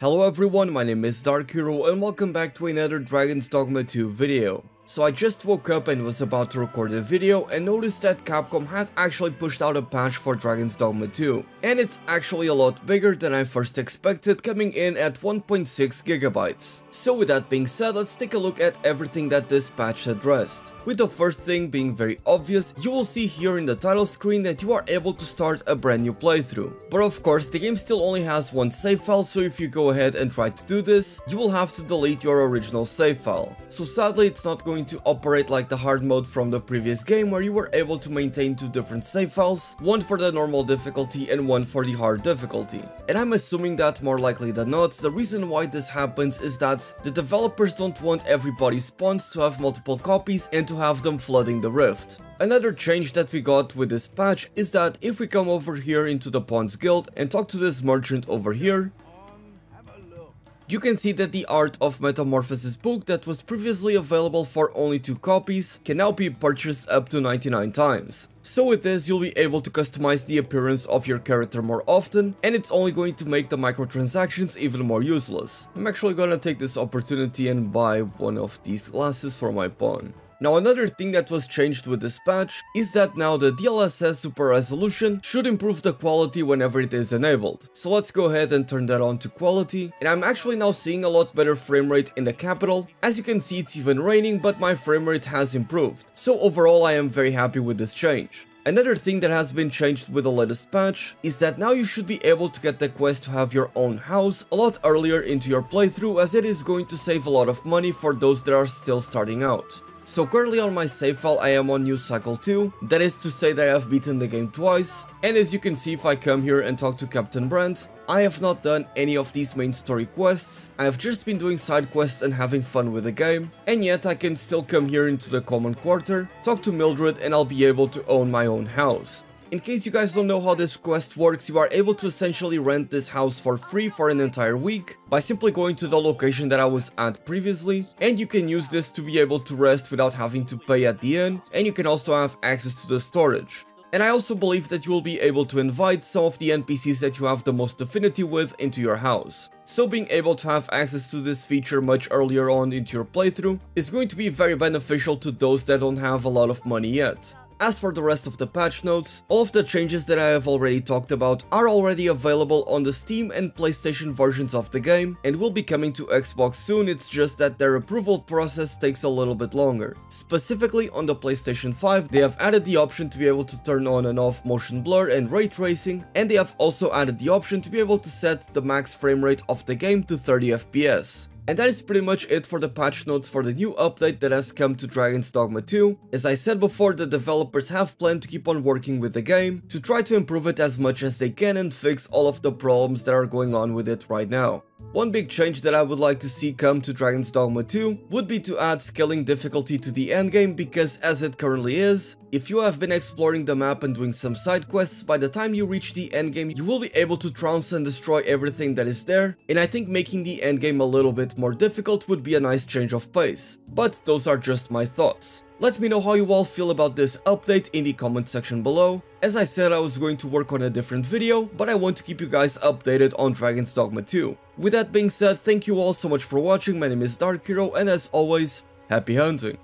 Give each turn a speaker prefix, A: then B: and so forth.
A: Hello everyone, my name is Dark Hero and welcome back to another Dragon's Dogma 2 video. So I just woke up and was about to record a video and noticed that Capcom has actually pushed out a patch for Dragon's Dogma 2. And it's actually a lot bigger than I first expected, coming in at 1.6 gigabytes. So with that being said, let's take a look at everything that this patch addressed. With the first thing being very obvious, you will see here in the title screen that you are able to start a brand new playthrough. But of course, the game still only has one save file, so if you go ahead and try to do this, you will have to delete your original save file. So sadly, it's not going to operate like the hard mode from the previous game where you were able to maintain two different save files, one for the normal difficulty and one for the hard difficulty. And I'm assuming that more likely than not, the reason why this happens is that the developers don't want everybody's spawns to have multiple copies and to have them flooding the rift. Another change that we got with this patch is that if we come over here into the Pawns Guild and talk to this merchant over here, you can see that the Art of Metamorphosis book that was previously available for only 2 copies can now be purchased up to 99 times. So with this, you'll be able to customize the appearance of your character more often, and it's only going to make the microtransactions even more useless. I'm actually gonna take this opportunity and buy one of these glasses for my pawn. Now another thing that was changed with this patch is that now the DLSS Super Resolution should improve the quality whenever it is enabled. So let's go ahead and turn that on to quality, and I'm actually now seeing a lot better frame rate in the capital. As you can see, it's even raining, but my frame rate has improved. So overall, I am very happy with this change. Another thing that has been changed with the latest patch is that now you should be able to get the quest to have your own house a lot earlier into your playthrough, as it is going to save a lot of money for those that are still starting out. So currently on my save file I am on News Cycle 2, that is to say that I have beaten the game twice, and as you can see, if I come here and talk to Captain Brand, I have not done any of these main story quests. I have just been doing side quests and having fun with the game, and yet I can still come here into the common quarter, talk to Mildred, and I'll be able to own my own house. In case you guys don't know how this quest works, you are able to essentially rent this house for free for an entire week by simply going to the location that I was at previously, and you can use this to be able to rest without having to pay at the end, and you can also have access to the storage. And I also believe that you will be able to invite some of the NPCs that you have the most affinity with into your house. So being able to have access to this feature much earlier on into your playthrough is going to be very beneficial to those that don't have a lot of money yet. As for the rest of the patch notes, all of the changes that I have already talked about are already available on the Steam and PlayStation versions of the game and will be coming to Xbox soon. It's just that their approval process takes a little bit longer. Specifically on the PlayStation 5, they have added the option to be able to turn on and off motion blur and ray tracing, and they have also added the option to be able to set the max frame rate of the game to 30 FPS. And that is pretty much it for the patch notes for the new update that has come to Dragon's Dogma 2. As I said before, the developers have planned to keep on working with the game to try to improve it as much as they can and fix all of the problems that are going on with it right now. One big change that I would like to see come to Dragon's Dogma 2 would be to add scaling difficulty to the endgame, because as it currently is, if you have been exploring the map and doing some side quests, by the time you reach the endgame you will be able to trounce and destroy everything that is there, and I think making the endgame a little bit more difficult would be a nice change of pace. But those are just my thoughts. Let me know how you all feel about this update in the comment section below. As I said, I was going to work on a different video, but I want to keep you guys updated on Dragon's Dogma 2. With that being said, thank you all so much for watching. My name is Dark Hero, and as always, happy hunting!